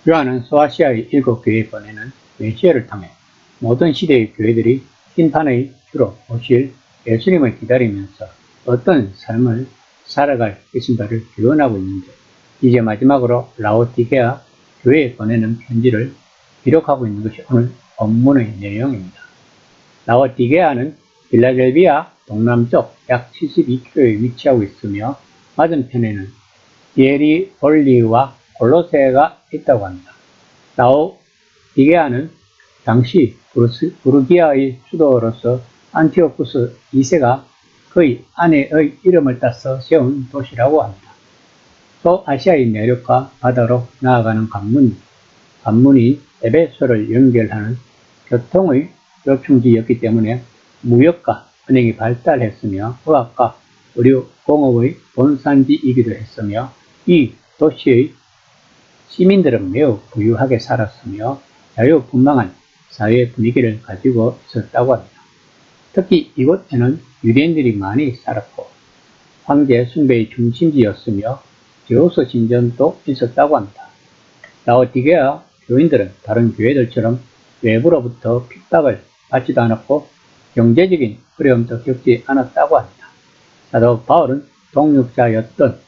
요한은 소아시아의 7교회에 보내는 메시아를 통해 모든 시대의 교회들이 심판의 주로 오실 예수님을 기다리면서 어떤 삶을 살아갈 것인가를 교훈하고 있는데, 이제 마지막으로 라오디게아 교회에 보내는 편지를 기록하고 있는 것이 오늘 본문의 내용입니다. 라오디게아는 필라델비아 동남쪽 약 72km에 위치하고 있으며 맞은편에는 히에리폴리와 골로새가 있다고 합니다. 라오디게아는 당시 부르기아의 수도로서 안티오쿠스 2세가 그의 아내의 이름을 따서 세운 도시라고 합니다. 소아시아의 내륙과 바다로 나아가는 관문이 에베소를 연결하는 교통의 요충지였기 때문에 무역과 은행이 발달했으며 의학과 의료 공업의 본산지이기도 했으며, 이 도시의 시민들은 매우 부유하게 살았으며 자유분방한 사회 분위기를 가지고 있었다고 합니다. 특히 이곳에는 유대인들이 많이 살았고 황제 숭배의 중심지였으며 제우스 신전도 있었다고 합니다. 라오디게아 교인들은 다른 교회들처럼 외부로부터 핍박을 받지도 않았고 경제적인 어려움도 겪지 않았다고 합니다. 사도 바울은 동역자였던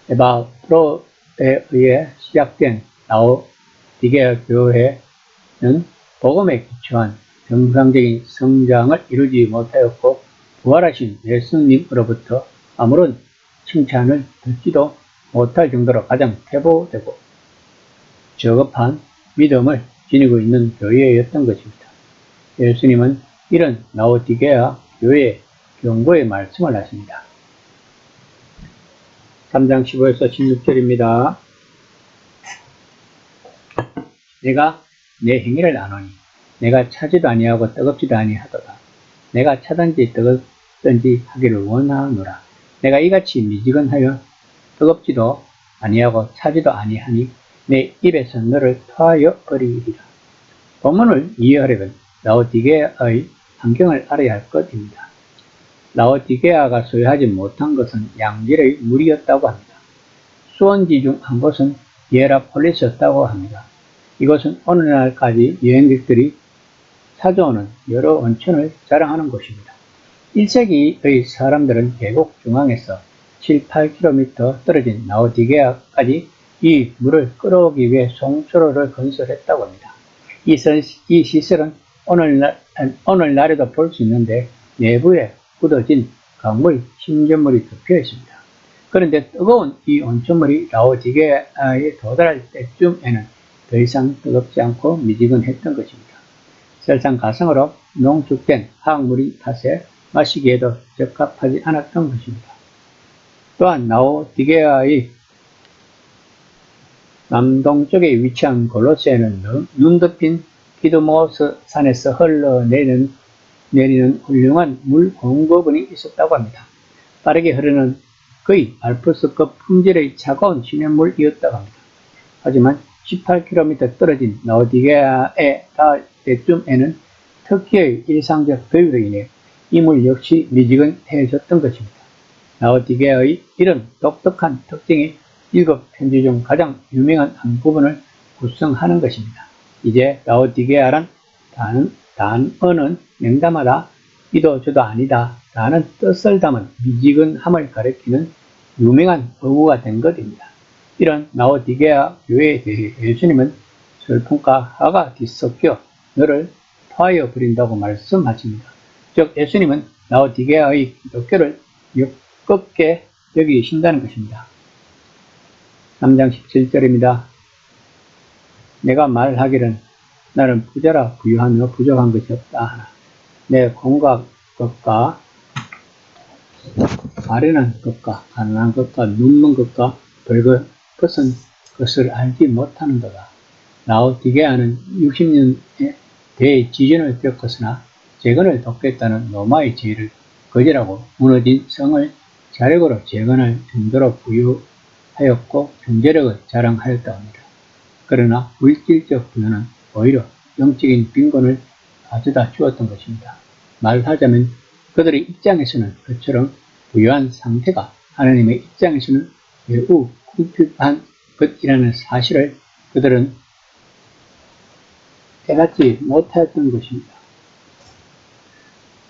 에바프로에 의해 시작된 라오디게아 교회는 복음에 기초한 정상적인 성장을 이루지 못하였고 부활하신 예수님으로부터 아무런 칭찬을 듣지도 못할 정도로 가장 퇴보되고 저급한 믿음을 지니고 있는 교회였던 것입니다. 예수님은 이런 라오디게아 교회에 경고의 말씀을 하십니다. 3장 15에서 16절입니다. 내가 내 행위를 아노니 내가 차지도 아니하고 뜨겁지도 아니하도다. 내가 차든지 뜨겁든지 하기를 원하노라. 내가 이같이 미지근하여 뜨겁지도 아니하고 차지도 아니하니 내 입에서 너를 토하여 버리리라. 본문을 이해하려면 라오디게아의 환경을 알아야 할 것입니다. 라오디게아가 소유하지 못한 것은 양질의 물이었다고 합니다. 수원지 중 한 곳은 히에라폴리스였다고 합니다. 이곳은 오늘날까지 여행객들이 찾아오는 여러 온천을 자랑하는 곳입니다. 1세기의 사람들은 계곡 중앙에서 7, 8km 떨어진 라오디게아까지 이 물을 끌어오기 위해 송수로를 건설했다고 합니다. 이 시설은 오늘날에도 볼 수 있는데 내부에 굳어진 강물 침전물이 덮여 있습니다. 그런데 뜨거운 이 온천물이 라오디게아에 도달할 때쯤에는 더 이상 뜨겁지 않고 미지근했던 것입니다. 설상가상으로 농축된 화학물인 탓에 마시기에도 적합하지 않았던 것입니다. 또한 라오디게아의 남동쪽에 위치한 골로새는 눈 덮인 피드모스 산에서 흘러내리는 훌륭한 물 공급원이 있었다고 합니다. 빠르게 흐르는 거의 알프스급 품질의 차가운 시냇물이었다고 합니다. 하지만 18km 떨어진 라오디게아에 닿을 때쯤에는 터키의 일상적 더위로 인해 이 물 역시 미지근해졌던 것입니다. 라오디게아의 이런 독특한 특징이 7편지 중 가장 유명한 한 부분을 구성하는 것입니다. 이제 라오디게아란 단어는 냉담하다, 이도 저도 아니다 라는 뜻을 담은 미지근함을 가리키는 유명한 어구가 된 것입니다. 이런 라오디게아 교회에 대해 예수님은 슬픔과 화가 뒤섞여 너를 토하여 버린다고 말씀하십니다. 즉 예수님은 라오디게아의 기독교를 역겹게 여기신다는 것입니다. 3장 17절입니다. 내가 말하기를 나는 부자라 부유하며 부족한 것이 없다 하나 내 공과 것과 아련한 것과 가난한 것과 눈먼 것과 벌거벗은 것을 알지 못하는도다. 라오디게아는 60년의 대지진을 겪었으나 재건을 돕겠다는 로마의 제의를 거절하고 무너진 성을 자력으로 재건할 정도로 부유하였고 경제력을 자랑하였다고 합니다. 그러나 물질적 부여는 오히려 영적인 빈곤을 가져다 주었던 것입니다. 말하자면 그들의 입장에서는 그처럼 부유한 상태가 하나님의 입장에서는 매우 궁핍한 것이라는 사실을 그들은 깨닫지 못하였던 것입니다.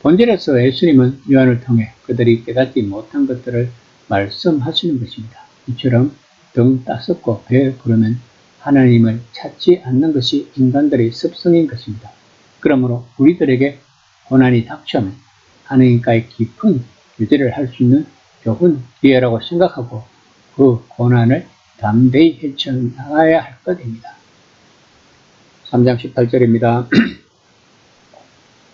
본질에서 예수님은 요한을 통해 그들이 깨닫지 못한 것들을 말씀하시는 것입니다. 이처럼 등 따숩고 배 부르면 하나님을 찾지 않는 것이 인간들의 습성인 것입니다. 그러므로 우리들에게 고난이 닥쳐오면 하나님과의 깊은 교제를 할 수 있는 좋은 기회라고 생각하고 그 고난을 담대히 헤쳐나가야 할 것입니다. 3장 18절입니다.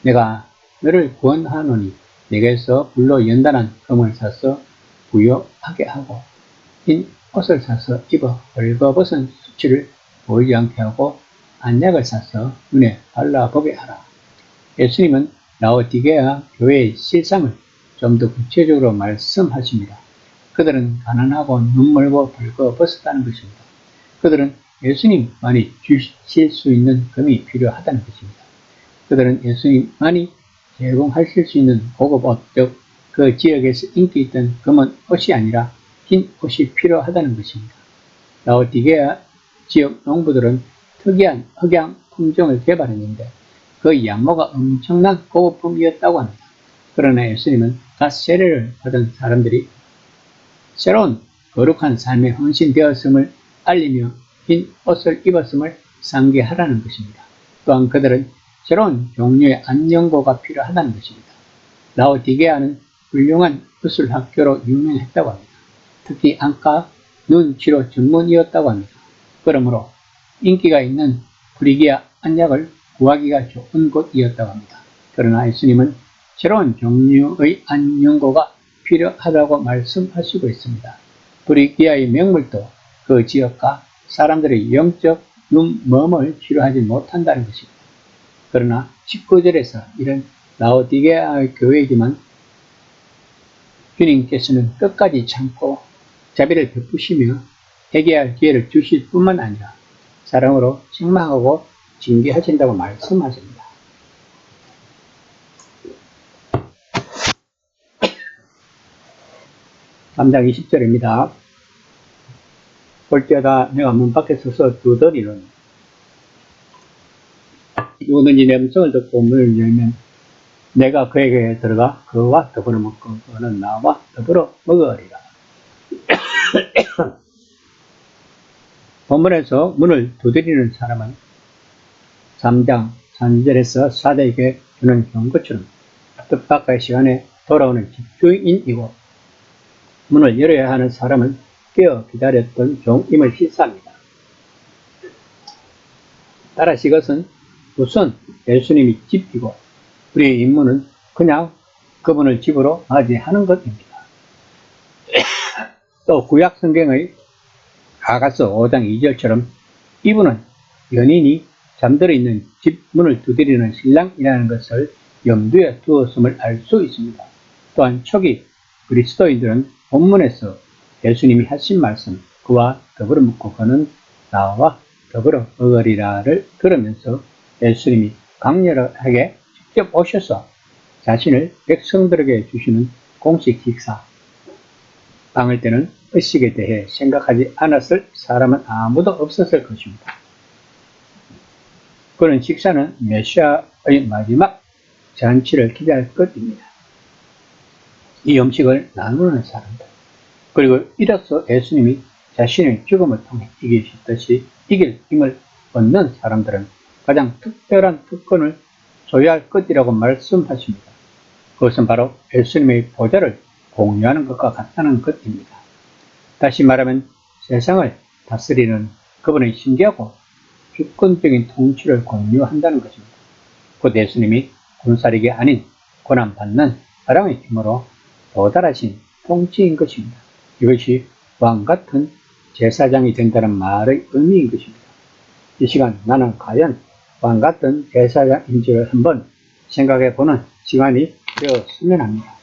내가 너를 구원하노니 내게서 불로 연단한 금을 사서 부요하게 하고 흰 옷을 사서 입어 벌거벗은 수치를 보이지 않게 하고 안약을 사서 눈에 발라보게 하라. 예수님은 라오디게아 교회의 실상을 좀 더 구체적으로 말씀하십니다. 그들은 가난하고 눈멀고 벌거벗었다는 것입니다. 그들은 예수님만이 주실 수 있는 금이 필요하다는 것입니다. 그들은 예수님만이 제공하실 수 있는 고급 옷, 즉 그 지역에서 인기 있던 검은 옷이 아니라 흰 옷이 필요하다는 것입니다. 라오디게아 지역 농부들은 특이한 흑양 품종을 개발했는데 그 양모가 엄청난 고급품이었다고 합니다. 그러나 예수님은 갓 세례를 받은 사람들이 새로운 거룩한 삶에 헌신되었음을 알리며 흰 옷을 입었음을 상기하라는 것입니다. 또한 그들은 새로운 종류의 안녕고가 필요하다는 것입니다. 라오디게아는 훌륭한 의술 학교로 유명했다고 합니다. 특히 안과, 눈 치료 전문이었다고 합니다. 그러므로 인기가 있는 프리기아 안약을 구하기가 좋은 곳이었다고 합니다. 그러나 예수님은 새로운 종류의 안녕고가 필요하다고 말씀하시고 있습니다. 프리기아의 명물도 그 지역과 사람들의 영적 눈먼을 치료하지 못한다는 것입니다. 그러나 19절에서 이런 라오디게아 교회이지만 주님께서는 끝까지 참고 자비를 베푸시며 회개할 기회를 주실 뿐만 아니라 사랑으로 책망하고 징계하신다고 말씀하십니다. (3장 20절입니다) 볼때다 내가 문 밖에 서서 두드리노니 누구든지 내 음성을 듣고 문을 열면 내가 그에게 들어가 그와 더불어 먹고 그는 나와 더불어 먹으리라. 본문에서 문을 두드리는 사람은 3장 3절에서 사대에게 주는 경고처럼 뜻밖의 시간에 돌아오는 집주인이고 문을 열어야 하는 사람은 깨어 기다렸던 종임을 시사합니다. 따라서 이것은 우선 예수님이 집이고 우리의 임무는 그냥 그분을 집으로 맞이하는 것입니다. 또 구약 성경의 아가서 5장 2절처럼 이분은 연인이 잠들어 있는 집 문을 두드리는 신랑이라는 것을 염두에 두었음을 알 수 있습니다. 또한 초기 그리스도인들은 본문에서 예수님이 하신 말씀 그와 더불어 먹고 그는 나와 더불어 먹으리라를 들으면서 예수님이 강렬하게 직접 오셔서 자신을 백성들에게 주시는 공식 식사 빵을 때는 의식에 대해 생각하지 않았을 사람은 아무도 없었을 것입니다. 그런 식사는 메시아의 마지막 잔치를 기대할 것입니다. 이 음식을 나누는 사람들 그리고 이로써 예수님이 자신의 죽음을 통해 이기셨듯이 이길 힘을 얻는 사람들은 가장 특별한 특권을 소유할 것이라고 말씀하십니다. 그것은 바로 예수님의 보좌를 공유하는 것과 같다는 것입니다. 다시 말하면 세상을 다스리는 그분의 신기하고 주권적인 통치를 공유한다는 것입니다. 곧 예수님이 군사력이 아닌 고난받는 사랑의 힘으로 도달하신 통치인 것입니다. 이것이 왕같은 제사장이 된다는 말의 의미인 것입니다. 이 시간 나는 과연 왕같은 제사장인지를 한번 생각해 보는 시간이 되었으면 합니다.